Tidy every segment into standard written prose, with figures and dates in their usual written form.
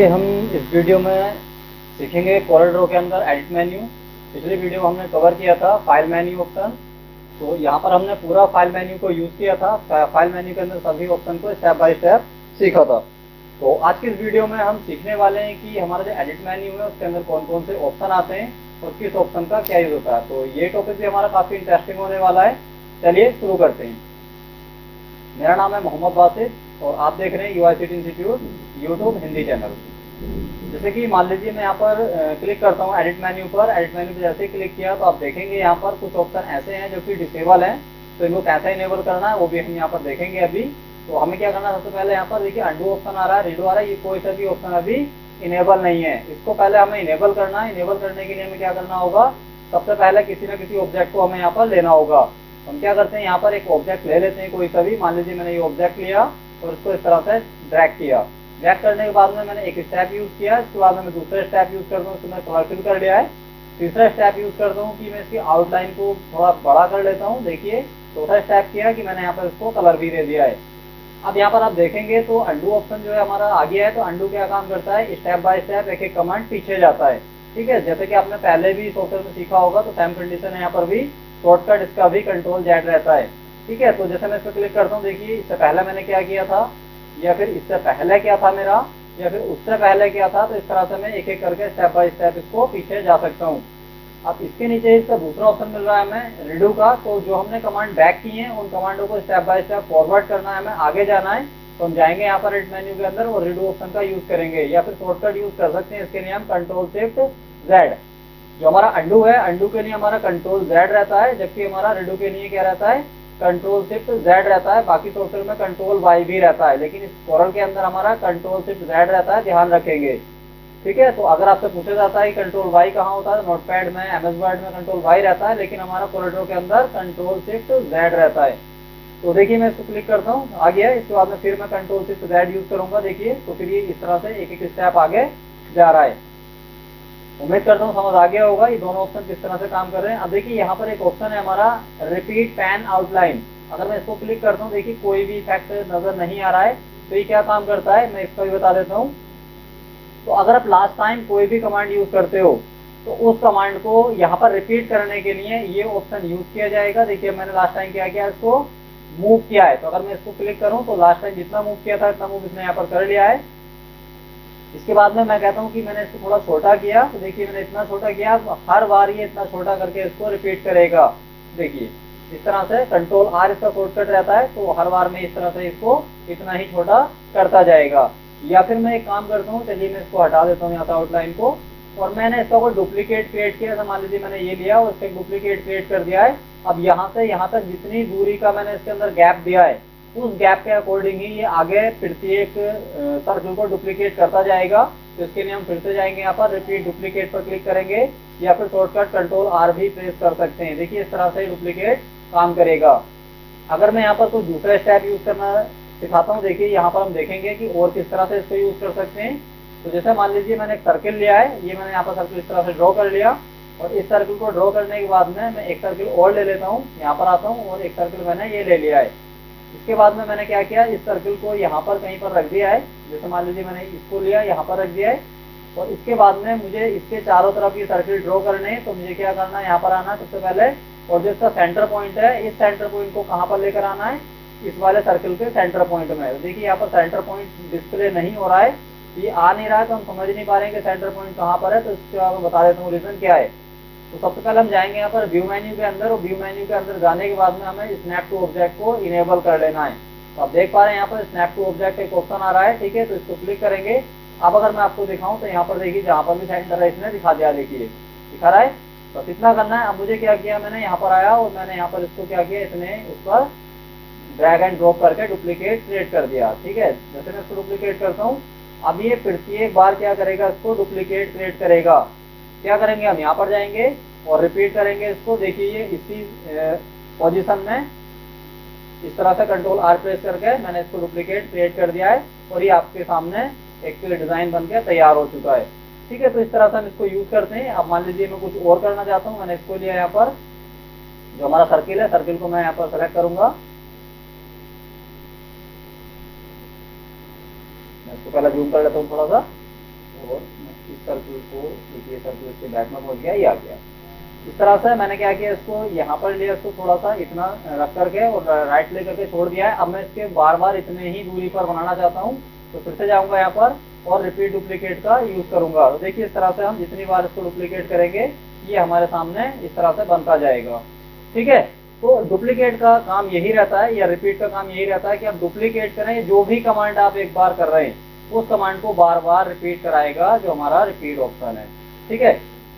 के हम इस वीडियो में सीखेंगे कोरल ड्रॉ के अंदर एडिट मेन्यू। पिछली वीडियो में हमने कवर किया था फाइल मेन्यू ऑप्शन। तो यहाँ पर हमने पूरा फाइल मेन्यू को यूज़ किया था। फाइल मेन्यू के अंदर सभी ऑप्शन को स्टेप बाय स्टेप सीखा था। तो आज की इस वीडियो में हम सीखने वाले हैं कि हमारा जो एडिट मेन्यू है उसके अंदर कौन कौन से ऑप्शन आते हैं और किस ऑप्शन का क्या यूज़ होता है। तो ये टॉपिक भी हमारा काफ़ी इंटरेस्टिंग होने वाला है। चलिए शुरू करते हैं। मेरा नाम है मोहम्मद बासित और आप देख रहे हैं UICT institute YouTube Hindi channel. जैसे कि मान लीजिए मैं यहाँ पर क्लिक करता हूँ एडिट मेन्यू पर। एडिट मेन्यू पर जैसे ही क्लिक किया तो आप देखेंगे यहाँ पर कुछ ऑप्शन ऐसे हैं जो कि डिसेबल हैं। तो इनको कैसे इनेबल करना है वो भी हम यहाँ पर देखेंगे अभी। तो हमें क्या करना है, सबसे पहले यहाँ पर देखिए अंडू ऑप्शन आ रहा है, रीडो आ रहा है। ये कोई सा भी ऑप्शन अभी इनेबल नहीं है, इसको पहले हमें इनेबल करना है। इनेबल करने के लिए हमें क्या करना होगा, सबसे पहले किसी न किसी ऑब्जेक्ट को हमें यहाँ पर लेना होगा। हम क्या करते हैं, यहाँ पर एक ऑब्जेक्ट ले लेते हैं कोई सा भी। मान लीजिए मैंने ये ऑब्जेक्ट लिया और इसको इस तरह से ड्रैग किया। ड्रैग करने के बाद में मैंने एक स्टेप यूज किया, इसके बाद में मैं दूसरा स्टेप यूज करता हूँ, इसको मैं कलर फिल कर लिया है। तीसरा स्टेप यूज करता हूँ कि मैं इसकी आउटलाइन को थोड़ा बड़ा कर लेता हूँ। देखिए चौथा स्टेप किया कि मैंने यहाँ पर इसको कलर भी दे दिया है। अब यहाँ पर आप देखेंगे तो अंडू ऑप्शन जो है हमारा आ गया है। तो अंडू क्या काम करता है, स्टेप बाय स्टेप एक एक कमांड पीछे जाता है। ठीक है, जैसे कि आपने पहले भी सॉफ्टवेयर में सीखा होगा तो सेम कंडीशन है यहाँ पर भी। शॉर्टकट इसका भी Ctrl Z रहता है। ठीक है, तो जैसे मैं इस पर क्लिक करता हूँ, देखिए इससे पहले मैंने क्या किया था या फिर इससे पहले क्या था मेरा या फिर उससे पहले क्या था। तो इस तरह से मैं एक एक करके स्टेप बाय स्टेप इसको पीछे जा सकता हूँ। अब इसके नीचे इसका दूसरा ऑप्शन मिल रहा है हमें रीडू का। तो जो हमने कमांड बैक की है उन कमांडों को स्टेप बाय स्टेप फॉरवर्ड करना है, हमें आगे जाना है। तो हम जाएंगे यहाँ पर एडिट मेन्यू के अंदर और रीडू ऑप्शन का यूज करेंगे या फिर शॉर्टकट यूज कर सकते हैं। इसके लिए हम Ctrl+Shift+Z। जो हमारा अंडू है, अंडू के लिए हमारा Ctrl+Z रहता है, जबकि हमारा रीडू के लिए क्या रहता है, Ctrl+Shift+Z रहता है। बाकी सॉफ्टवेयर में Ctrl+Y भी रहता है, लेकिन इस कोरल के अंदर हमारा Ctrl+Shift+Z रहता है, ध्यान रखेंगे। ठीक है, तो अगर आपसे पूछा जाता है Ctrl+Y कहाँ होता है, नोटपैड में MS वर्ड में Ctrl+Y रहता है, लेकिन हमारा कोरल ड्रॉ के अंदर Ctrl+Shift+Z रहता है। तो देखिए मैं इसको क्लिक करता हूँ, आ गया। इसके बाद में फिर मैं Ctrl+Shift+Z यूज करूंगा। देखिए तो फिर ये इस तरह से एक एक स्टेप आगे जा रहा है। उम्मीद करता हूँ समझ आ गया होगा ये दोनों ऑप्शन किस तरह से काम कर रहे हैं। अब देखिए यहाँ पर एक ऑप्शन है हमारा रिपीट पैन आउटलाइन। अगर मैं इसको क्लिक करता हूँ, देखिए कोई भी इफेक्ट नजर नहीं आ रहा है। तो ये क्या काम करता है मैं इसका भी बता देता हूँ। तो अगर आप लास्ट टाइम कोई भी कमांड यूज करते हो तो उस कमांड को यहाँ पर रिपीट करने के लिए ये ऑप्शन यूज किया जाएगा। देखिए मैंने लास्ट टाइम क्या किया, इसको मूव किया है। तो अगर मैं इसको क्लिक करूँ तो लास्ट टाइम जितना मूव किया था इतना मूव इसने यहाँ पर कर लिया है। इसके बाद में मैं कहता हूँ कि मैंने इसको थोड़ा छोटा किया। तो देखिए मैंने इतना छोटा किया, तो हर बार ये इतना छोटा करके इसको रिपीट करेगा। देखिए इस तरह से Ctrl+R इसका शॉर्टकट रहता है, तो हर बार में इस तरह से इसको इतना ही छोटा करता जाएगा। या फिर मैं एक काम करता हूँ, चलिए मैं इसको हटा देता हूँ यहाँ से आउटलाइन को, और मैंने इसका कोई डुप्लीकेट क्रिएट किया। मान लीजिए मैंने ये लिया और इसका डुप्लीकेट क्रिएट कर दिया है। अब यहाँ से यहाँ तक जितनी दूरी का मैंने इसके अंदर गैप दिया है उस गैप के अकॉर्डिंग ही ये आगे फिर से एक सर्कल को डुप्लीकेट करता जाएगा। तो इसके लिए हम फिर से जाएंगे यहाँ पर रिपीट डुप्लीकेट पर क्लिक करेंगे या फिर शॉर्टकट Ctrl+R भी प्रेस कर सकते हैं। देखिए इस तरह से डुप्लीकेट काम करेगा। अगर मैं यहाँ पर कोई दूसरा स्टेप यूज करना सिखाता हूँ, देखिए यहाँ पर हम देखेंगे कि और किस तरह से इसको यूज कर सकते हैं। तो जैसे मान लीजिए मैंने एक सर्किल लिया है, ये मैंने यहाँ पर सर्किल इस तरह से ड्रॉ कर लिया और इस सर्किल को ड्रॉ करने के बाद में मैं एक सर्किल और ले लेता हूँ। यहाँ पर आता हूँ और एक सर्किल मैंने ये ले लिया है। इसके बाद में मैंने क्या किया, इस सर्किल को यहाँ पर कहीं पर रख दिया है। जैसे मान लीजिए मैंने इसको लिया, यहाँ पर रख दिया है। और इसके बाद में मुझे इसके चारों तरफ ये सर्किल ड्रॉ करने हैं। तो मुझे क्या करना है, यहाँ पर आना सबसे पहले, और जो इसका सेंटर पॉइंट है इस सेंटर पॉइंट को कहाँ पर लेकर आना है, इस वाले सर्किल के सेंटर पॉइंट में। तो देखिए यहाँ पर सेंटर पॉइंट डिस्प्ले नहीं हो रहा है, ये आ नहीं रहा है, तो हम समझ नहीं पा रहे हैं कि सेंटर पॉइंट कहाँ पर है। तो इसके बाद मैं बता देता हूँ रीजन क्या है। तो सबसे पहले हम जाएंगे यहाँ पर व्यू मेन्यू के अंदर, और व्यू मेन्यू के अंदर जाने के बाद में हमें स्नैप टू ऑब्जेक्ट को इनेबल कर लेना है। तो आप देख पा रहे हैं यहाँ पर स्नैप टू ऑब्जेक्ट एक ऑप्शन आ रहा है। ठीक है, तो इसको क्लिक करेंगे। अब अगर मैं आपको दिखाऊं तो यहाँ पर देखिए जहाँ पर भी सेंटर है इसने दिखा दिया, देखिए दिखा रहा है। बस इतना करना है। अब मुझे क्या किया, मैंने यहाँ पर आया और मैंने यहाँ पर इसको क्या किया, इसने उस पर ड्रैग एंड ड्रॉप करके डुप्लीकेट क्रिएट कर दिया। ठीक है, जैसे मैं इसको डुप्लीकेट करता हूँ, अब ये फिर से एक बार क्या करेगा, इसको डुप्लीकेट क्रिएट करेगा। क्या करेंगे, हम यहाँ पर जाएंगे और रिपीट करेंगे इसको। देखिए ये इसी पोजीशन में इस तरह से Ctrl+R प्रेस करके मैंने इसको डुप्लीकेट क्रिएट कर दिया है और ये आपके सामने एक डिजाइन बन के तैयार हो चुका है। ठीक है, तो इस तरह से हम इसको यूज करते हैं। अब मान लीजिए मैं कुछ और करना चाहता हूँ, मैंने इसको लिया यहाँ पर, जो हमारा सर्किल है, सर्किल को मैं यहाँ पर सेलेक्ट करूंगा। मैं इसको पहले जूम कर लेता हूँ थोड़ा सा। और इस सर्कल को देखिए, सर्कल इसके बैक में पहुंच गया, ये आ गया। इस तरह से मैंने क्या किया, इसको यहाँ पर लिया, इसको थोड़ा सा इतना रख करके और राइट ले करके छोड़ दिया है। अब मैं इसके बार बार इतने ही दूरी पर बनाना चाहता हूँ, तो फिर से जाऊंगा यहाँ पर और रिपीट डुप्लीकेट का यूज करूंगा। तो देखिए इस तरह से हम जितनी बार इसको डुप्लीकेट करेंगे ये हमारे सामने इस तरह से बनता जाएगा। ठीक है, तो डुप्लीकेट का काम यही रहता है, या रिपीट का काम यही रहता है कि आप डुप्लीकेट करें, जो भी कमांड आप एक बार कर रहे हैं उस कमांड को बार बार रिपीट कराएगा, जो हमारा रिपीट ऑप्शन है। ठीक है,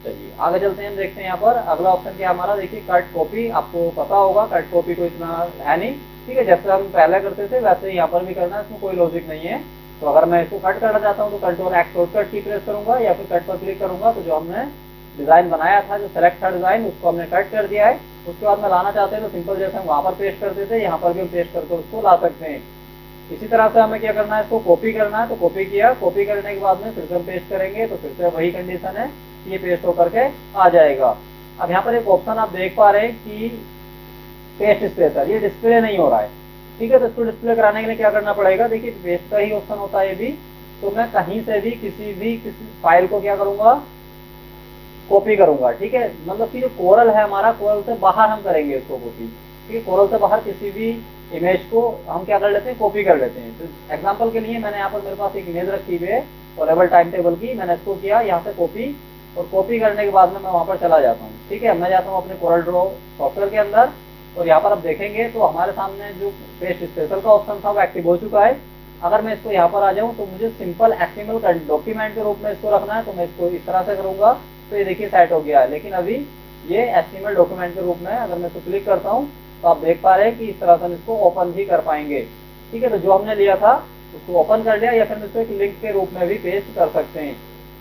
चलिए आगे चलते हैं, देखते हैं यहाँ पर अगला ऑप्शन क्या हमारा। देखिए कट कॉपी, आपको पता होगा कट कॉपी को इतना है नहीं। ठीक है, जैसे हम पहले करते थे वैसे ही यहाँ पर भी करना है, इसमें कोई लॉजिक नहीं है। तो अगर मैं इसको कट करना चाहता हूँ तो कंट्रोल एक्स शॉर्टकट की प्रेस करूंगा या फिर कट पर क्लिक करूंगा, तो जो हमने डिजाइन बनाया था, जो सेलेक्ट था डिजाइन, उसको हमने कट कर दिया है। उसके बाद में लाना चाहते हैं तो सिंपल जैसे हम वहां पर पेस्ट करते थे, यहाँ पर भी हम पेस्ट करके उसको ला सकते हैं। इसी तरह से हमें क्या करना है, इसको कॉपी करना है, तो कॉपी किया, कॉपी करने के बाद में फिर से हम पेस्ट करेंगे, तो फिर से वही कंडीशन है, ये पेस्ट होकर के आ जाएगा। अब यहाँ पर एक ऑप्शन आप देख पा रहे हैं कि पेस्ट स्पेसर, ये डिस्प्ले नहीं हो रहा है। ठीक है, तो इसको डिस्प्ले कराने के लिए क्या करना पड़ेगा, देखिए पेस्ट का ही ऑप्शन होता है ये भी। तो मैं कहीं से भी किसी फाइल को क्या करूंगा, कॉपी करूंगा। ठीक है, मतलब कि जो कोरल है हमारा, कोरल से बाहर हम करेंगे इसको कॉपी। ठीक है, कोरल से बाहर किसी भी इमेज को हम क्या कर लेते हैं, कॉपी कर लेते हैं। तो एग्जांपल के लिए मैंने यहाँ पर मेरे पास एक इमेज रखी हुई है और लेवल टाइम टेबल की, मैंने इसको किया यहाँ से कॉपी, और कॉपी करने के बाद में मैं वहां पर चला जाता हूँ। ठीक है, मैं जाता हूँ अपने कोरल ड्रॉ सॉफ्टवेयर के अंदर, और यहाँ पर आप देखेंगे तो हमारे सामने जो पेस्ट स्पेशल का ऑप्शन था वो एक्टिव हो चुका है। अगर मैं इसको यहाँ पर आ जाऊँ तो मुझे सिंपल एचटीएमएल डॉक्यूमेंट के रूप में इसको रखना है, तो मैं इसको इस तरह से करूंगा, तो ये देखिए सेट हो गया है। लेकिन अभी ये एचटीएमएल डॉक्यूमेंट के रूप में अगर मैं इसको क्लिक करता हूँ तो आप देख पा रहे हैं कि इस तरह से हम इसको ओपन भी कर पाएंगे। ठीक है, तो जो हमने लिया था उसको ओपन कर लिया, या फिर इसको एक लिंक के रूप में भी पेस्ट कर सकते हैं।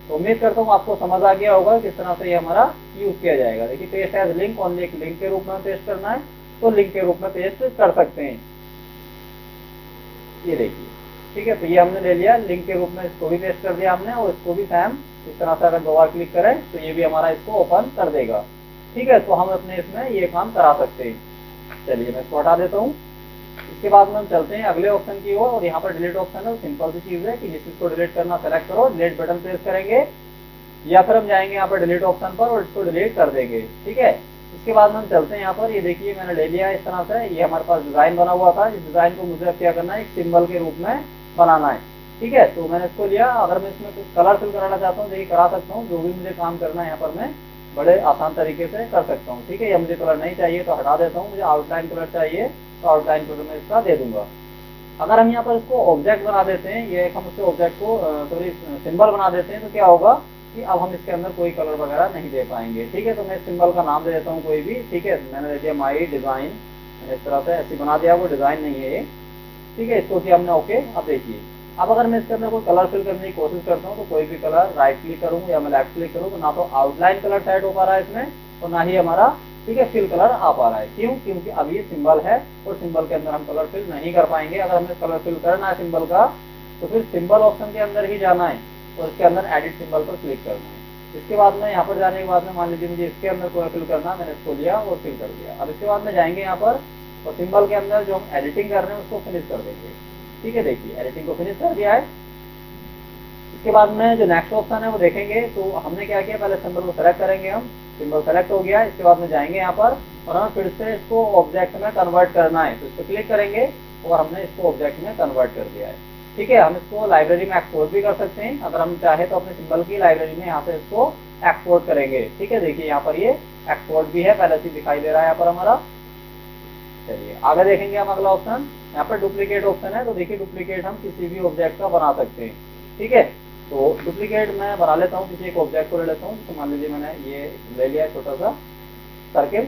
तो उम्मीद करता हूँ आपको समझ आ गया होगा किस तरह से ये हमारा यूज किया जाएगा। देखिए पेस्ट एज लिंक, ओनली एक लिंक के रूप में पेस्ट करना है तो लिंक के रूप में पेस्ट कर सकते हैं। ये देखिए, ठीक है, तो ये हमने ले लिया लिंक के रूप में, इसको भी पेस्ट कर दिया हमने, और इसको भी सेम इस तरह से अगर दो बार क्लिक करें तो ये भी हमारा इसको ओपन कर देगा। ठीक है, तो हम अपने इसमें ये काम करा सकते हैं। चलिए मैं इसको हटा देता हूँ। इसके बाद में हम चलते हैं अगले ऑप्शन की ओर, और यहाँ पर डिलीट ऑप्शन है। सिंपल सी चीज है कि जिस चीज को डिलीट करना सेलेक्ट करो, डिलीट बटन प्रेस करेंगे, या फिर हम जाएंगे यहाँ पर डिलीट ऑप्शन पर और इसको डिलीट कर देंगे। ठीक है, इसके बाद में हम चलते हैं यहाँ पर, ये देखिए मैंने ले लिया इस तरह से, ये हमारे पास डिजाइन बना हुआ था। इस डिजाइन को मुझे क्या करना है, एक सिंबल के रूप में बनाना है। ठीक है, तो मैंने इसको लिया। अगर मैं इसमें कुछ कलर फिल कराना चाहता हूँ देखिए करा सकता हूँ, जो भी मुझे काम करना है यहाँ पर मैं बड़े आसान तरीके से कर सकता हूँ। ठीक है, या मुझे कलर नहीं चाहिए तो हटा देता हूँ, मुझे आउटलाइन कलर चाहिए तो आउटलाइन कलर मैं इसका दे दूंगा। अगर हम यहाँ पर इसको ऑब्जेक्ट बना देते हैं, ये हम उसके ऑब्जेक्ट को सॉरी सिंबल बना देते हैं, तो क्या होगा कि अब हम इसके अंदर कोई कलर वगैरह नहीं दे पाएंगे। ठीक है, तो मैं सिंबल का नाम दे देता हूँ कोई भी। ठीक है, मैंने दे दिया माई डिजाइन, मैंने इस तरह से ऐसी बना दिया, वो डिजाइन नहीं है ये। ठीक है, इसको किया हमने ओके। अब देखिए, अब अगर मैं इसके अंदर कोई कलर फिल करने की कोशिश करता हूँ तो कोई भी कलर राइट क्लिक करूँ या मैं लेफ्ट क्लिक करूँ तो ना तो आउटलाइन कलर सेट हो पा रहा है इसमें, और ना ही हमारा ठीक है फिल कलर आ पा रहा है। क्यों? क्योंकि अब ये सिंबल है और सिंबल के अंदर हम कलर फिल नहीं कर पाएंगे। अगर हमें कलर फिल करना है सिंबल का तो फिर सिंबल ऑप्शन के अंदर ही जाना है और इसके अंदर एडिट सिंबल पर क्लिक करना है। इसके बाद में यहाँ पर जाने के बाद में मान लीजिए मुझे इसके अंदर कलर फिल करना, मैंने इसको लिया और फिल कर दिया। अब इसके बाद में जाएंगे यहाँ पर और सिंबल के अंदर जो हम एडिटिंग कर रहे हैं उसको फिनिश कर देंगे। ठीक है, देखिए एडिटिंग को फिनिश कर दिया है। इसके बाद में जो नेक्स्ट ऑप्शन है वो देखेंगे, तो हमने क्या किया, पहले सिंबल को सेलेक्ट करेंगे हम, सिंबल सेलेक्ट हो गया। इसके बाद में जाएंगे यहाँ पर और हमें फिर से इसको ऑब्जेक्ट में कन्वर्ट करना है, तो इस पर क्लिक करेंगे और हमने इसको ऑब्जेक्ट में कन्वर्ट कर दिया है। ठीक है, हम इसको लाइब्रेरी में एक्सपोर्ट भी कर सकते हैं, अगर हम चाहे तो अपने सिंबल की लाइब्रेरी में यहाँ से इसको एक्सपोर्ट करेंगे। ठीक है, देखिए यहाँ पर ये एक्सपोर्ट भी है, पहले से दिखाई दे रहा है यहाँ पर हमारा। चलिए आगे देखेंगे हम अगला ऑप्शन, यहाँ पर डुप्लीकेट ऑप्शन है। तो देखिए डुप्लीकेट हम किसी भी ऑब्जेक्ट का बना सकते हैं। ठीक है, तो डुप्लीकेट मैं बना लेता हूँ, किसी एक ऑब्जेक्ट को ले लेता हूँ। तो मान लीजिए मैंने ये ले लिया छोटा सा सर्किल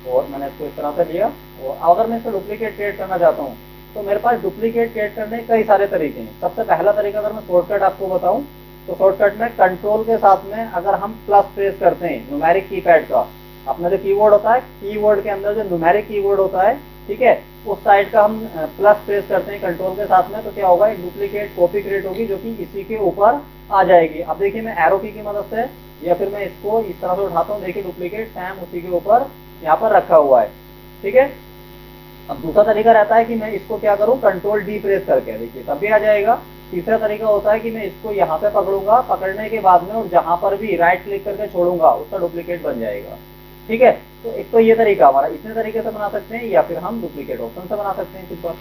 और मैंने इसको इस तरह से लिया, और अगर मैं इसको डुप्लीकेट क्रिएट करना चाहता हूँ तो मेरे पास डुप्लीकेट क्रिएट करने के कई सारे तरीके हैं। सबसे पहला तरीका अगर मैं शॉर्टकट आपको बताऊं तो शॉर्टकट में कंट्रोल के साथ में अगर हम प्लस प्रेस करते हैं न्यूमेरिक कीपैड का, अपना जो कीबोर्ड होता है, कीबोर्ड के अंदर जो न्यूमेरिक कीबोर्ड होता है, ठीक है, उस साइड का हम प्लस प्रेस करते हैं कंट्रोल के साथ में, तो क्या होगा, एक डुप्लीकेट कॉपी क्रिएट होगी जो कि इसी के ऊपर आ जाएगी। अब देखिए मैं एरो की मदद से या फिर मैं इसको इस तरह से उठाता हूँ, देखिए डुप्लीकेट सेम उसी के ऊपर यहाँ पर रखा हुआ है। ठीक है, अब दूसरा तरीका रहता है कि मैं इसको क्या करूं, कंट्रोल डी प्रेस करके, देखिए तब भी आ जाएगा। तीसरा तरीका होता है कि मैं इसको यहाँ पे पकड़ूंगा, पकड़ने के बाद में और जहां पर भी राइट क्लिक करके छोड़ूंगा उसका डुप्लीकेट बन जाएगा। ठीक है, तो एक तो ये तरीका हमारा इतने तरीके से बना सकते हैं, या फिर हम डुप्लीकेट ऑप्शन से बना सकते हैं सिंपल।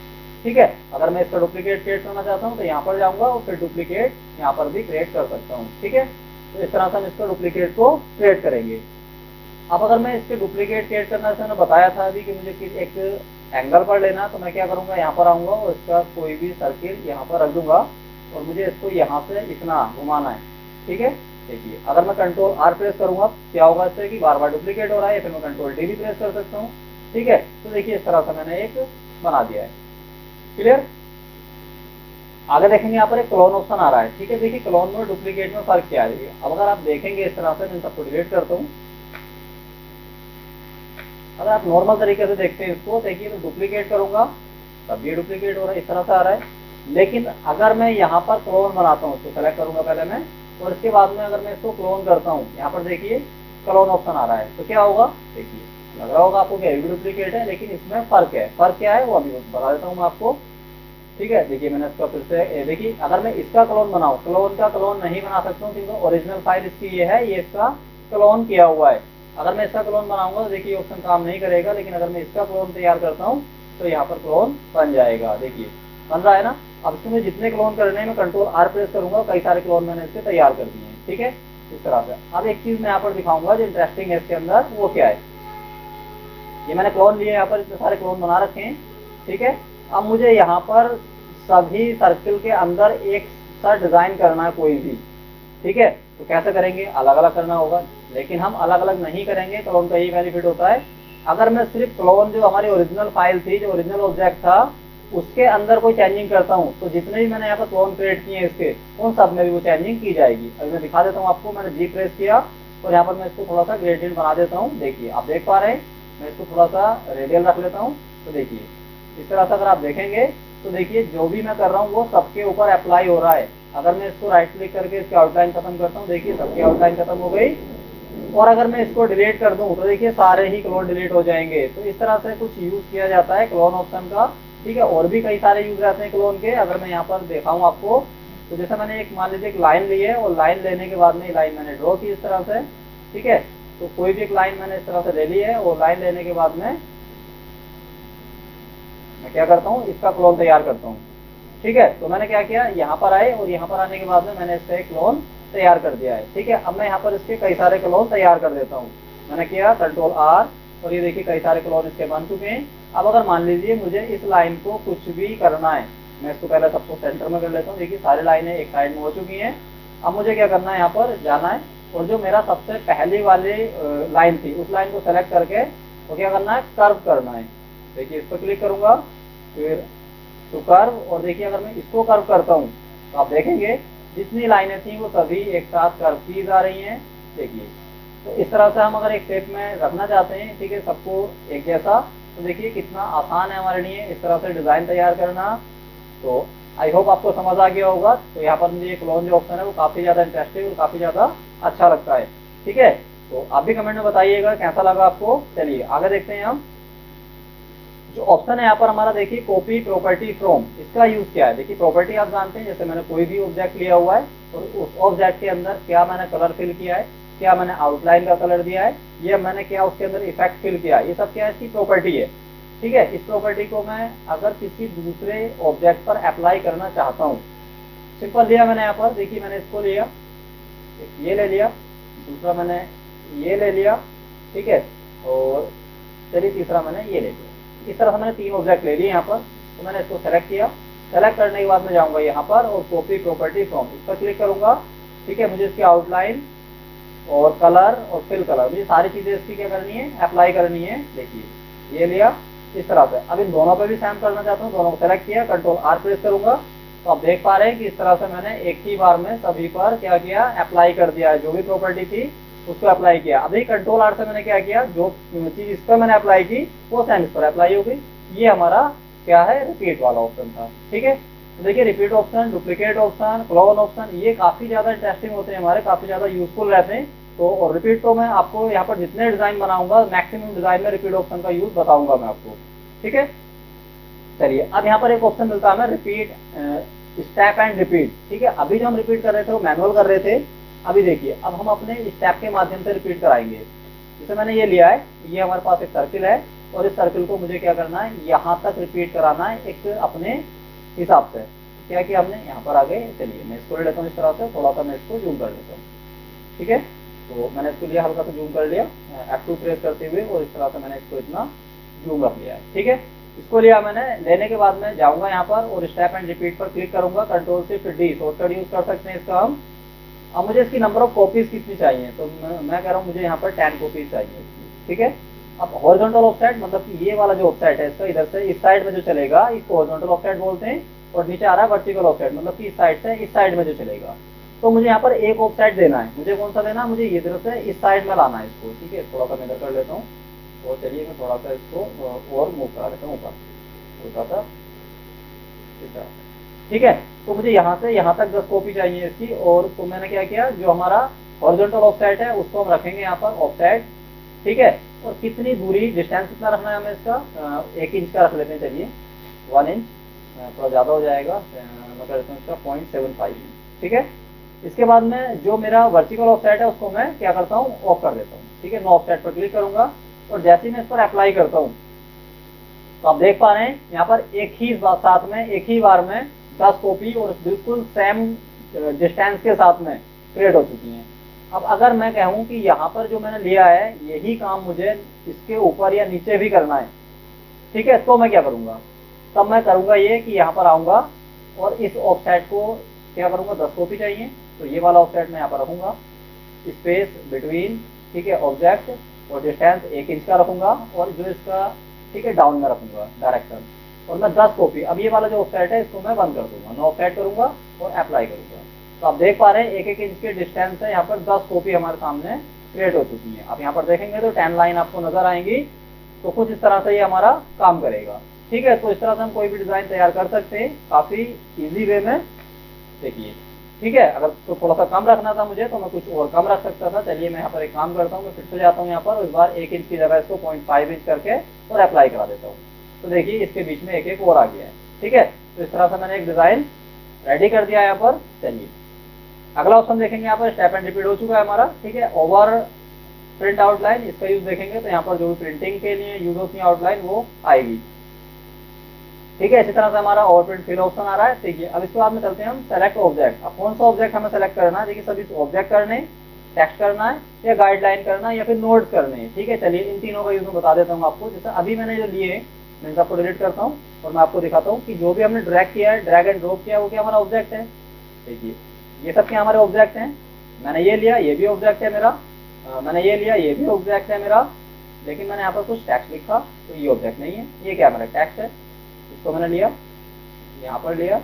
ठीक है, अगर मैं इसका डुप्लीकेट क्रिएट करना चाहता हूँ तो यहाँ पर जाऊंगा और फिर डुप्लीकेट यहाँ पर भी क्रिएट कर सकता हूँ। ठीक है, तो इस तरह से हम इसका डुप्लीकेट को क्रिएट करेंगे। अब अगर मैं इसके डुप्लीकेट क्रिएट करना, जैसे मैंने बताया था अभी कि मुझे एक एंगल पर लेना, तो मैं क्या करूंगा, यहाँ पर आऊंगा और इसका कोई भी सर्किल यहाँ पर रख दूंगा और मुझे इसको यहाँ से इतना घुमाना है। ठीक है, देखिए अगर मैं कंट्रोल आर प्रेस करूंगा क्या होगा इससे कि बार बार डुप्लीकेट हो रहा है, फिर मैं कंट्रोल डी भी प्रेस कर सकता हूँ। ठीक है, तो देखिए इस तरह से मैंने एक बना दिया है। क्लियर। आगे देखेंगे यहाँ पर एक क्लोन ऑप्शन आ रहा है। ठीक है, देखिए क्लोन में डुप्लीकेट में फर्क क्या है। अब अगर आप देखेंगे इस तरह से, मैं सबको डिलीट करता हूँ। अगर आप नॉर्मल तरीके से देखते हैं इसको, देखिए मैं डुप्लीकेट करूंगा तब भी डुप्लीकेट हो रहा है, इस तरह से आ रहा है। लेकिन अगर मैं यहाँ पर क्लोन बनाता हूँ, इसको सेलेक्ट करूंगा पहले मैं, और इसके बाद में अगर मैं इसको क्लोन करता हूँ, यहाँ पर देखिए क्लोन ऑप्शन आ रहा है, तो क्या होगा, देखिए लग रहा होगा आपको कि भी डुप्लीकेट है, लेकिन इसमें फर्क है। फर्क क्या है वो अभी बता देता हूँ मैं आपको। ठीक है, देखिए मैंने इसका फिर से, देखिए अगर मैं इसका क्लोन बनाऊँ, क्लोन का क्लोन नहीं बना सकता हूँ क्योंकि ओरिजिनल फाइल इसकी ये है, ये इसका क्लोन किया हुआ है। अगर मैं इसका क्लोन बनाऊंगा तो देखिए ऑप्शन काम नहीं करेगा, लेकिन अगर मैं इसका क्लोन तैयार करता हूँ तो यहाँ पर क्लोन बन जाएगा। देखिए बन रहा है ना। अब इसमें जितने क्लोन करने हैं मैं कंट्रोल आर प्रेस करूंगा, कई सारे क्लोन मैंने इसके तैयार कर दिए हैं। ठीक है, इस तरह से। अब एक चीज मैं यहाँ पर दिखाऊंगा जो इंटरेस्टिंग है इसके अंदर, वो क्या है। ये मैंने क्लोन लिए, यहाँ पर इतने सारे क्लोन बना रखे हैं। ठीक है, अब मुझे यहाँ पर सभी सर्किल के अंदर एक सा डिजाइन करना है कोई भी। ठीक है, तो कैसे करेंगे, अलग अलग करना होगा, लेकिन हम अलग अलग नहीं करेंगे। क्लोन का यही बेनिफिट होता है, अगर मैं सिर्फ क्लोन जो हमारी ओरिजिनल फाइल थी, जो ओरिजिनल ऑब्जेक्ट था, उसके अंदर कोई चेंजिंग करता हूँ तो जितने भी मैंने यहाँ पर क्लोन क्रिएट किए हैं इसके, उन सब में भी वो चेंजिंग की जाएगी। अभी मैं दिखा देता हूँ आपको। मैंने जी प्रेस किया और यहाँ पर मैं इसको थोड़ा सा ग्रेडियंट बना देता हूँ। देखिए आप देख पा रहे हैं, मैं इसको थोड़ा सा रेडियल रख लेता हूँ। तो देखिए इस तरह से अगर आप देखेंगे तो देखिए जो भी मैं कर रहा हूँ वो सबके ऊपर अप्लाई हो रहा है। अगर मैं इसको राइट क्लिक करके इसकी आउटलाइन खत्म करता हूँ, देखिए सबकी आउटलाइन खत्म हो गई। और अगर मैं इसको डिलीट कर दूं तो देखिए सारे ही क्लोन डिलीट हो जाएंगे। तो इस तरह से कुछ यूज किया जाता है क्लोन ऑप्शन का। ठीक है, और भी कई सारे यूज रहते हैं क्लोन के। अगर मैं यहाँ पर दिखाऊं आपको, तो जैसे मैंने एक मान लीजिए एक लाइन ली है, और लाइन लेने के बाद में लाइन मैंने ड्रॉ की इस तरह से। ठीक है, तो कोई भी एक लाइन मैंने इस तरह से ले ली है, और लाइन लेने के बाद में मैं क्या करता हूँ, इसका क्लोन तैयार करता हूँ। ठीक है, तो मैंने क्या किया, यहाँ पर आए और यहाँ पर आने के बाद में मैंने इसका एक क्लोन तैयार कर दिया है। ठीक है, अब मैं यहाँ पर इसके कई सारे क्लोन तैयार कर देता हूँ। मैंने किया कंट्रोल आर, और ये देखिए कई सारे क्लोन इसके बन चुके हैं। अब अगर मान लीजिए मुझे इस लाइन को कुछ भी करना है, मैं इसको पहले सबको सेंटर में कर लेता हूँ। देखिए सारी लाइनें एक साइड में हो चुकी हैं। अब मुझे क्या करना है, यहाँ पर जाना है और जो मेरा सबसे पहली वाली लाइन थी उस लाइन को सेलेक्ट करके तो क्या करना है, कर्व करना है। देखिए इस पर क्लिक करूंगा, फिर टू कर्व, और देखिए अगर मैं इसको कर्व करता हूँ तो आप देखेंगे जितनी लाइनें थी वो सभी एक साथ कर्व की जा रही हैं। देखिए, तो इस तरह से हम अगर एक शेप में रखना चाहते हैं, ठीक है, सबको एक जैसा, तो देखिए कितना आसान है हमारे लिए इस तरह से डिजाइन तैयार करना। तो आई होप आपको समझ आ गया होगा। तो यहाँ पर मुझे क्लोन जो ऑप्शन है वो काफी ज्यादा इंटरेस्टिंग और काफी ज्यादा अच्छा लगता है। ठीक है, तो आप भी कमेंट में बताइएगा कैसा लगा आपको। चलिए आगे देखते हैं हम। जो ऑप्शन है यहाँ पर हमारा, देखिए कॉपी प्रॉपर्टी फ्रॉम, इसका यूज क्या है। देखिए प्रॉपर्टी आप जानते हैं, जैसे मैंने कोई भी ऑब्जेक्ट लिया हुआ है और उस ऑब्जेक्ट के अंदर क्या मैंने कलर फिल किया है, क्या मैंने आउटलाइन का कलर दिया है, या मैंने क्या उसके अंदर इफेक्ट फिल किया है, ये सब क्या है, इसकी प्रॉपर्टी है। ठीक है, इस प्रॉपर्टी को मैं अगर किसी दूसरे ऑब्जेक्ट पर अप्लाई करना चाहता हूँ, सिंपल लिया मैंने यहाँ पर, देखिए मैंने इसको लिया, ये ले लिया, दूसरा मैंने ये ले लिया। ठीक है, और चलिए तीसरा मैंने ये ले लिया। इस तरह से मैंने 3 ऑब्जेक्ट ले लिए यहाँ पर। तो मैंने इसको सेलेक्ट किया, सेलेक्ट करने के बाद मैं जाऊंगा यहाँ पर और कॉपी प्रॉपर्टी फ्रॉम, इस पर क्लिक करूंगा। ठीक है, मुझे इसकी आउटलाइन और कलर और फिल कलर, मुझे सारी चीजें इसकी क्या करनी है, अप्लाई करनी है। देखिए ये लिया इस तरह से। अब इन दोनों पे भी सेम करना चाहता हूँ, दोनों को सेलेक्ट किया, कंट्रोल आर प्रेस करूंगा, तो आप देख पा रहे हैं कि इस तरह से मैंने एक ही बार में सभी पर क्या किया, अप्लाई कर दिया है। जो भी प्रॉपर्टी थी उसको अप्लाई किया। अभी कंट्रोल आर से मैंने क्या किया, जो चीज इस पर मैंने अप्लाई की वो सेम इस पर अप्लाई हो गई। ये हमारा क्या है, रिपीट वाला ऑप्शन था। ठीक है, तो देखिए repeat option, duplicate option, clone option, ये काफी ज्यादा इंटरेस्टिंग होते हैं हमारे, काफी ज्यादा यूजफुल रहते हैं। तो और रिपीट तो मैं आपको यहाँ पर जितने डिजाइन बनाऊंगा, मैक्सिमम डिजाइन में रिपीट ऑप्शन का यूज बताऊंगा मैं आपको। ठीक है, चलिए अब यहाँ पर एक ऑप्शन मिलता है हमें रिपीट स्टेप एंड रिपीट। ठीक है, अभी जो हम रिपीट कर रहे थे वो मैनुअल कर रहे थे, अभी देखिए अब हम अपने स्टेप के माध्यम से रिपीट कराएंगे। जैसे मैंने ये लिया है, ये हमारे पास एक सर्किल है और इस सर्किल को मुझे क्या करना है, यहाँ तक रिपीट कराना है एक अपने हिसाब से। क्या किया हमने, यहाँ पर आ गए। चलिए मैं इसको ले लेता हूँ इस तरह से, थोड़ा सा मैं इसको जूम कर लेता हूँ। ठीक है, तो मैंने इसको लिया, हल्का सा जूम कर लिया F2 प्रेस करते हुए, और इस तरह से मैंने इसको इतना जूम रख लिया है। ठीक है, इसको लिया मैंने, लेने के बाद मैं जाऊंगा यहाँ पर और स्टेप एंड रिपीट पर क्लिक करूंगा, control shift D shortcut use कर सकते हैं इसका हम। अब मुझे इसकी नंबर ऑफ कॉपीज कितनी चाहिए, तो मैं कह रहा हूँ मुझे यहाँ पर 10 कॉपीज चाहिए। ठीक है, अब हॉरिजॉन्टल ऑफसेट मतलब कि ये वाला जो ऑफसेट है इसका इधर से इस साइड में जो चलेगा इसको हॉरिजॉन्टल ऑफसेट बोलते हैं, और नीचे आ रहा है वर्टिकल ऑफसेट मतलब कि इस साइड से इस साइड में जो चलेगा। तो मुझे यहाँ पर एक ऑफसेट देना है, मुझे कौन सा देना है, मुझे इधर से इस साइड में लाना है इसको। ठीक है, थोड़ा सा मैं इधर कर लेता हूँ, और चलिए मैं थोड़ा सा इसको और मूव करा लेता हूँ ऊपर, थोड़ा सा। ठीक है, तो मुझे यहाँ से यहाँ तक 10 कॉपी चाहिए इसकी। और तो मैंने क्या किया, जो हमारा हॉरिजॉन्टल ऑफसेट है उसको हम रखेंगे यहाँ पर ऑफसेट। ठीक है, और कितनी दूरी, डिस्टेंस कितना रखना है हमें इसका, 1 इंच का रख लेते हैं। चलिए 1 इंच, थोड़ा ज़्यादा हो जाएगा, मैं कर देता हूँ इसका 0.75 इंच। ठीक है, इसके बाद में जो मेरा वर्टिकल ऑफसेट है उसको मैं क्या करता हूँ, ऑफ कर देता हूँ। ठीक है, नो ऑफसेट पर क्लिक करूंगा, और जैसे ही मैं इस पर अप्लाई करता हूँ तो आप देख पा रहे हैं यहाँ पर एक ही साथ में एक ही बार में 10 कॉपी और बिल्कुल सेम डिस्टेंस के साथ में क्रिएट हो चुकी हैं। अब अगर मैं कहूँ कि यहाँ पर जो मैंने लिया है यही काम मुझे इसके ऊपर या नीचे भी करना है, ठीक है, तो मैं क्या करूँगा, तब मैं करूँगा ये कि यहाँ पर आऊँगा और इस ऑफसेट को क्या करूँगा, 10 कॉपी चाहिए तो ये वाला ऑफसेट मैं यहाँ पर रखूँगा, स्पेस बिटवीन, ठीक है, ऑब्जेक्ट और डिस्टेंस 1 इंच का रखूँगा, और जो इसका, ठीक है, डाउन में रखूँगा डायरेक्शन, और मैं 10 कॉपी, अब ये वाला जो ऑफसेट है इसको मैं बंद कर दूंगा, नो ऑफसेट करूँगा और अप्लाई करूँगा। तो आप देख पा रहे हैं 1-1 इंच के डिस्टेंस से यहाँ पर 10 कॉपी हमारे सामने क्रिएट हो चुकी है। आप यहाँ पर देखेंगे तो 10 लाइन आपको नजर आएंगी, तो कुछ इस तरह से ये हमारा काम करेगा। ठीक है, तो इस तरह से हम कोई भी डिजाइन तैयार कर सकते हैं काफी इजी वे में। देखिए, ठीक है, अगर तो थोड़ा सा कम रखना था मुझे तो मैं कुछ और कम रख सकता था। चलिए मैं यहाँ पर एक काम करता हूँ, मैं फिर से जाता हूँ यहाँ पर, इस बार 1 इंच की जगह इसको 0.5 इंच करके और अप्लाई करा देता हूँ। तो देखिए इसके बीच में एक और आ गया है। ठीक है, तो इस तरह से मैंने एक डिजाइन रेडी कर दिया यहाँ पर। चलिए अगला ऑप्शन देखेंगे, यहाँ पर स्टेप एंड रिपीट हो चुका है हमारा। ठीक है, ओवर प्रिंट आउटलाइन, इसका यूज देखेंगे तो यहाँ पर जो भी प्रिंटिंग के लिए यूज होती है आउटलाइन वो आएगी। ठीक है, इसी तरह से हमारा ओवर प्रिंट फिल ऑप्शन आ रहा है। देखिए अब इसके बाद में चलते हैं हम सेलेक्ट ऑब्जेक्ट। अब कौन सा ऑब्जेक्ट हमें सेलेक्ट करना है, देखिए सभी ऑब्जेक्ट करने, टेक्स्ट करना है या गाइडलाइन करना है या फिर नोट्स करने हैं। ठीक है, चलिए इन तीनों का यूज मैं बता देता हूँ आपको। जैसे अभी मैंने जो लिए मैं इन सबको डिलीट करता हूँ और मैं आपको दिखाता हूँ कि जो भी हमने ड्रैग किया है, ड्रैग एंड ड्रॉप किया है, वो क्या हमारा ऑब्जेक्ट है। देखिए ये सब क्या हमारे ऑब्जेक्ट हैं। मैंने ये लिया, ये भी ऑब्जेक्ट है मेरा, मैंने ये लिया, ये भी ऑब्जेक्ट है मेरा, लेकिन मैंने यहाँ पर कुछ टेक्स्ट लिखा तो ये ऑब्जेक्ट नहीं है, ये क्या मेरा टेक्स्ट है। इसको मैंने लिया, यहाँ पर लिया,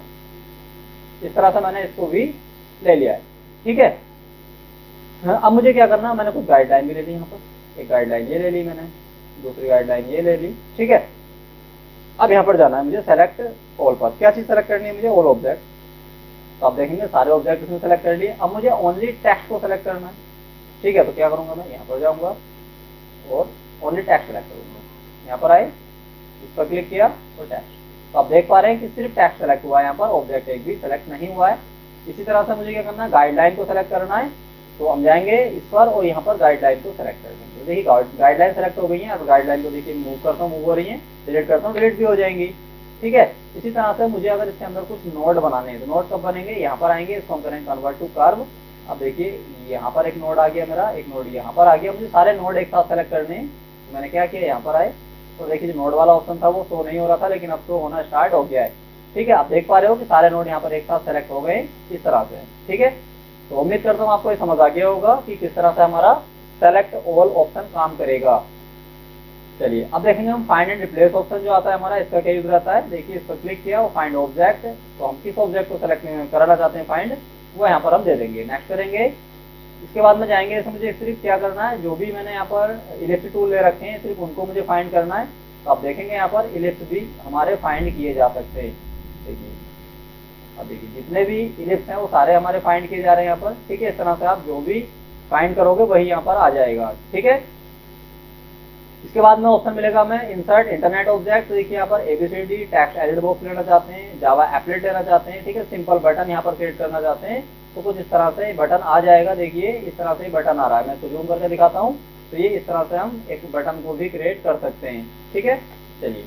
इस तरह से मैंने इसको भी ले लिया है। ठीक है, अब मुझे क्या करना है, मैंने कुछ गाइडलाइन भी ले ली, यहाँ पर एक गाइडलाइन ये ले ली मैंने, दूसरी गाइडलाइन ये ले ली। ठीक है, अब यहाँ पर जाना है मुझे सेलेक्ट ऑल पर। क्या चीज सेलेक्ट करनी है मुझे, ऑल ऑब्जेक्ट। तो आप देखेंगे सारे ऑब्जेक्ट इसमें सेलेक्ट कर लिए। अब मुझे ओनली टेक्स्ट को सेलेक्ट करना है। ठीक है, तो क्या करूंगा, मैं यहाँ पर जाऊंगा और ओनली टेक्स्ट सेलेक्ट करूंगा। यहाँ पर आए, इस पर क्लिक किया और टेक्स्ट। तो आप देख पा रहे हैं कि सिर्फ टेक्स्ट सेलेक्ट हुआ है, यहाँ पर ऑब्जेक्ट एक भी सेलेक्ट नहीं हुआ है। इसी तरह से मुझे क्या करना है, गाइडलाइन को सेलेक्ट करना है। तो हम जाएंगे इस पर और यहाँ पर गाइडलाइन को सेलेक्ट कर देंगे। देखिए गाइडलाइन सेलेक्ट हो गई है। अब गाइडलाइन को देखिए मूव करता हूँ, मूव हो रही है, डिलीट करता हूँ, डिलीट भी हो जाएंगी। ठीक है, इसी तरह से मुझे अगर इसके अंदर कुछ नोड बनाने हैं तो नोड कब बनेंगे, यहाँ पर आएंगे, इसको हम करेंगे कन्वर्ट टू कर्व। अब देखिए यहाँ पर एक नोड आ गया मेरा, एक नोड यहाँ पर आ गया। मुझे सारे नोड एक साथ सेलेक्ट करने हैं। तो मैंने क्या किया, यहाँ पर आए तो देखिए जो नोड वाला ऑप्शन था वो शो नहीं हो रहा था, लेकिन अब तो होना स्टार्ट हो गया है। ठीक है, आप देख पा रहे हो कि सारे नोड यहाँ पर एक साथ सेलेक्ट हो गए इस तरह से। ठीक है, तो उम्मीद करता हूँ आपको ये समझ आ गया होगा कि किस तरह से हमारा सेलेक्ट ऑल ऑप्शन काम करेगा। चलिए अब देखेंगे हम फाइंड एंड रिप्लेस ऑप्शन जो आता है हमारा, इसका क्या यूज रहता है। देखिए इस पर क्लिक किया, वो फाइंड ऑब्जेक्ट, तो हम किस ऑब्जेक्ट को सेलेक्ट करना चाहते हैं फाइंड, वो यहाँ पर हम दे देंगे, नेक्स्ट करेंगे। इसके बाद में जाएंगे, इसमें मुझे सिर्फ क्या करना है, जो भी मैंने यहाँ पर इलिप्स टूल ले रखे हैं सिर्फ उनको मुझे फाइंड करना है। तो आप देखेंगे यहाँ पर इलिप्स भी हमारे फाइंड किए जा सकते हैं। देखिए अब देखिए जितने भी इलिप्स हैं वो सारे हमारे फाइंड किए जा रहे हैं यहाँ पर। ठीक है, इस तरह से आप जो भी फाइंड करोगे वही यहाँ पर आ जाएगा। ठीक है, इसके बाद में ऑप्शन मिलेगा हमें इंसर्ट इंटरनेट ऑब्जेक्ट। तो देखिए यहाँ पर ABCD टेक्स्ट एडिट बॉक्स लेना चाहते हैं, जावा एप्लेट लेना चाहते हैं, ठीक है, सिंपल बटन यहाँ पर क्रिएट करना चाहते हैं, तो कुछ इस तरह से बटन आ जाएगा। देखिए इस तरह से बटन आ रहा है, मैं इसको जूम करके दिखाता हूँ। तो ये इस तरह से हम एक बटन को भी क्रिएट कर सकते हैं, ठीक है। चलिए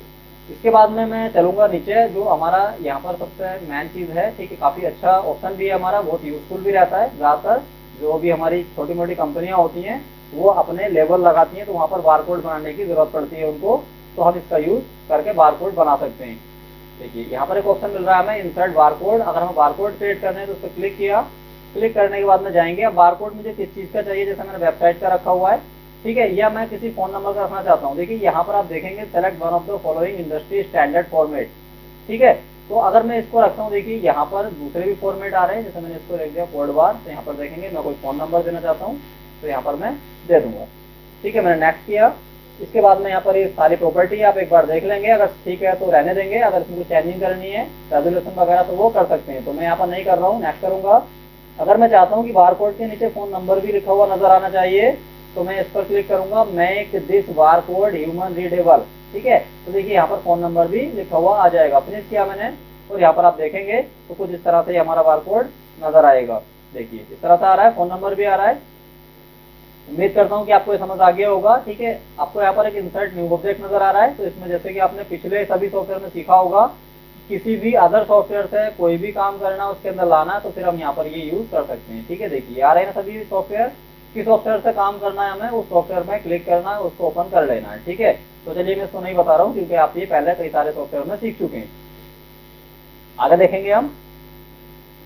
इसके बाद में मैं चलूंगा नीचे, जो हमारा यहाँ पर सबसे मेन चीज़ है, ठीक है, काफ़ी अच्छा ऑप्शन भी है हमारा, बहुत यूजफुल भी रहता है। ज़्यादातर जो भी हमारी छोटी मोटी कंपनियाँ होती हैं वो अपने लेबल लगाती हैं, तो वहाँ पर बारकोड बनाने की जरूरत पड़ती है उनको, तो हम इसका यूज करके बारकोड बना सकते हैं। देखिए यहाँ पर एक ऑप्शन मिल रहा है हमें इंसर्ट बारकोड। अगर हमें बारकोड क्रिएट करना है तो उस पर क्लिक किया, क्लिक करने के बाद में जाएंगे। अब बारकोड मुझे किस चीज़ का चाहिए, जैसे मैंने वेबसाइट का रखा हुआ है, ठीक है, या मैं किसी फोन नंबर का रखना चाहता हूँ। देखिए यहाँ पर आप देखेंगे select one of the following industry standard format, ठीक है। तो अगर मैं इसको रखता हूँ, देखिए यहाँ पर दूसरे भी फॉर्मेट आ रहे हैं, जैसे मैंने इसको रख दिया कोड बार, तो यहाँ पर देखेंगे मैं कोई फोन नंबर देना चाहता हूँ तो यहाँ पर मैं दे दूंगा, ठीक है। मैंने नेक्स्ट किया। इसके बाद में यहाँ पर ये सारी प्रॉपर्टी आप एक बार देख लेंगे, अगर ठीक है तो रहने देंगे, अगर इसमें चेंजिंग करनी है रेजोल्यूशन वगैरह तो वो कर सकते हैं, तो मैं यहाँ पर नहीं कर रहा हूँ, नेक्स्ट करूंगा। अगर मैं चाहता हूँ कि बारकोड के नीचे फोन नंबर भी लिखा हुआ नजर आना चाहिए, तो मैं इस पर क्लिक करूंगा, make this barcode human readable, ठीक है। तो देखिए यहाँ पर फोन नंबर भी लिखा हुआ आ जाएगा, फिनिश किया मैंने, और यहाँ पर आप देखेंगे तो कुछ इस तरह से हमारा बारकोड नजर आएगा। देखिए इस तरह से आ रहा है, फोन नंबर भी आ रहा है। उम्मीद करता हूँ कि आपको ये समझ आ गया होगा, ठीक है। आपको यहाँ पर एक इंसर्ट न्यू ऑब्जेक्ट नजर आ रहा है, तो इसमें जैसे कि आपने पिछले सभी सॉफ्टवेयर में सीखा होगा, किसी भी अदर सॉफ्टवेयर से कोई भी काम करना उसके अंदर लाना, तो फिर हम यहाँ पर ये यूज कर सकते हैं, ठीक है। देखिए आ रहे हैं सभी सॉफ्टवेयर, किस सॉफ्टवेयर से काम करना है हमें उस सॉफ्टवेयर में क्लिक करना है, उसको ओपन कर लेना है, ठीक है। तो चलिए मैं इसको नहीं बता रहा हूँ क्योंकि आप ये पहले कई सारे सॉफ्टवेयर में सीख चुके हैं। आगे देखेंगे हम,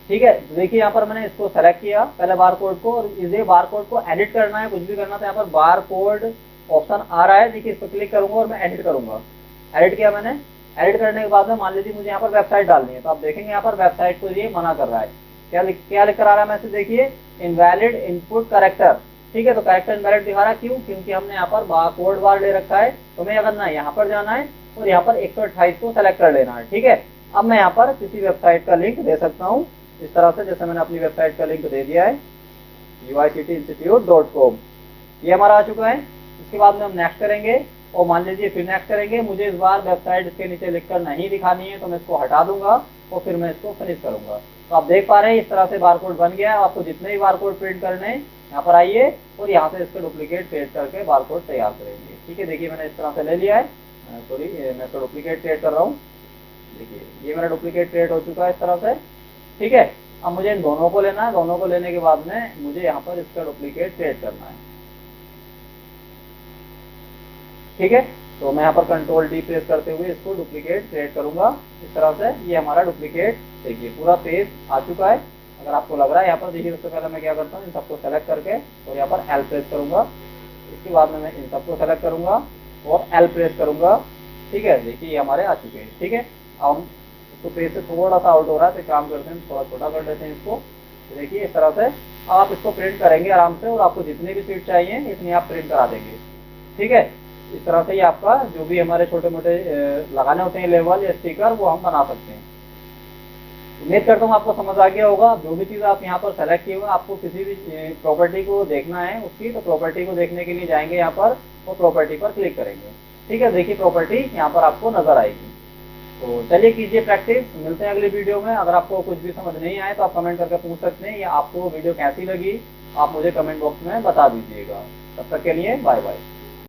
ठीक है। देखिए यहाँ पर मैंने इसको सेलेक्ट किया पहले बारकोड को, और इसे बारकोड को एडिट करना है, कुछ भी करना, तो यहाँ पर बारकोड ऑप्शन आ रहा है। देखिए इस पर क्लिक करूंगा और मैं एडिट करूंगा। एडिट किया मैंने, एडिट करने के बाद में मान लीजिए मुझे यहाँ पर वेबसाइट डालनी है, तो आप देखेंगे यहाँ पर वेबसाइट को ये मना कर रहा है। क्या लिख कर आ रहा है मैसेज, देखिए इनवैलिड इनपुट करेक्टर, ठीक है। तो करेक्टर इनवैलिड दिखा रहा है, क्यों? क्योंकि हमने यहाँ पर बारकोड बार ले रखा है। तो मैं अगर ना यहाँ पर जाना है और यहाँ पर 128 को सेलेक्ट कर लेना है, ठीक है। अब मैं यहाँ पर किसी वेबसाइट का लिंक दे सकता हूँ इस तरह से, जैसे मैंने अपनी वेबसाइट का लिंक दे दिया है uictinstitute.com, ये हमारा आ चुका है। इसके बाद में हम नेक्स्ट करेंगे, और मान लीजिए फिर नेक्स्ट करेंगे। मुझे इस बार वेबसाइट इसके नीचे लिखकर नहीं दिखानी है, तो मैं इसको हटा दूंगा और फिर मैं इसको फिनिश करूंगा। तो आप देख पा रहे हैं इस तरह से बारकोड बन गया है। आपको जितने भी बारकोड प्रिंट करने हैं यहाँ पर आइए और यहाँ से इसका डुप्लीकेट क्रिएट करके बारकोड तैयार करेंगे, ठीक है। देखिए मैंने इस तरह से ले लिया है, सॉरी मैं इसका डुप्लीकेट क्रिएट कर रहा हूँ। देखिए ये मेरा डुप्लीकेट क्रिएट हो चुका है इस तरह से, ठीक है। अब मुझे इन दोनों को लेना है, दोनों को लेने के बाद में मुझे यहाँ पर इसका डुप्लीकेट क्रिएट करना है, ठीक है। तो मैं यहाँ पर कंट्रोल डी प्रेस करते हुए इसको डुप्लीकेट क्रिएट करूंगा इस तरह से। ये हमारा डुप्लीकेट देखिए पूरा पेज आ चुका है। अगर आपको लग रहा है यहाँ पर, देखिए उससे पहले मैं क्या करता हूँ, इन सबको सेलेक्ट करके और यहाँ पर एल प्रेस करूंगा। इसके बाद में मैं इन सबको सेलेक्ट करूंगा और एल प्रेस करूंगा, ठीक है। देखिए ये हमारे आ चुके हैं, ठीक है। अब हम इसको पेज से थोड़ा सा आउट हो रहा है, तो काम करते हैं थोड़ा छोटा कर देते हैं इसको। तो देखिए इस तरह से आप इसको प्रिंट करेंगे आराम से, और आपको जितनी भी सीट चाहिए इतनी आप प्रिंट करा देंगे, ठीक है। इस तरह से ही आपका जो भी हमारे छोटे मोटे लगाने होते हैं लेबल या स्टिकर, वो हम बना सकते हैं। उम्मीद करता हूँ आपको समझ आ गया होगा। जो भी चीज़ आप यहाँ पर सेलेक्ट किए हुए, आपको किसी भी प्रॉपर्टी को देखना है उसकी, तो प्रॉपर्टी को देखने के लिए जाएंगे यहाँ पर और प्रॉपर्टी पर क्लिक करेंगे, ठीक है। देखिए प्रॉपर्टी यहाँ पर आपको नजर आएगी। तो चलिए कीजिए प्रैक्टिस, मिलते हैं अगली वीडियो में। अगर आपको कुछ भी समझ नहीं आए तो आप कमेंट करके पूछ सकते हैं, या आपको वीडियो कैसी लगी आप मुझे कमेंट बॉक्स में बता दीजिएगा। तब तक के लिए बाय बाय।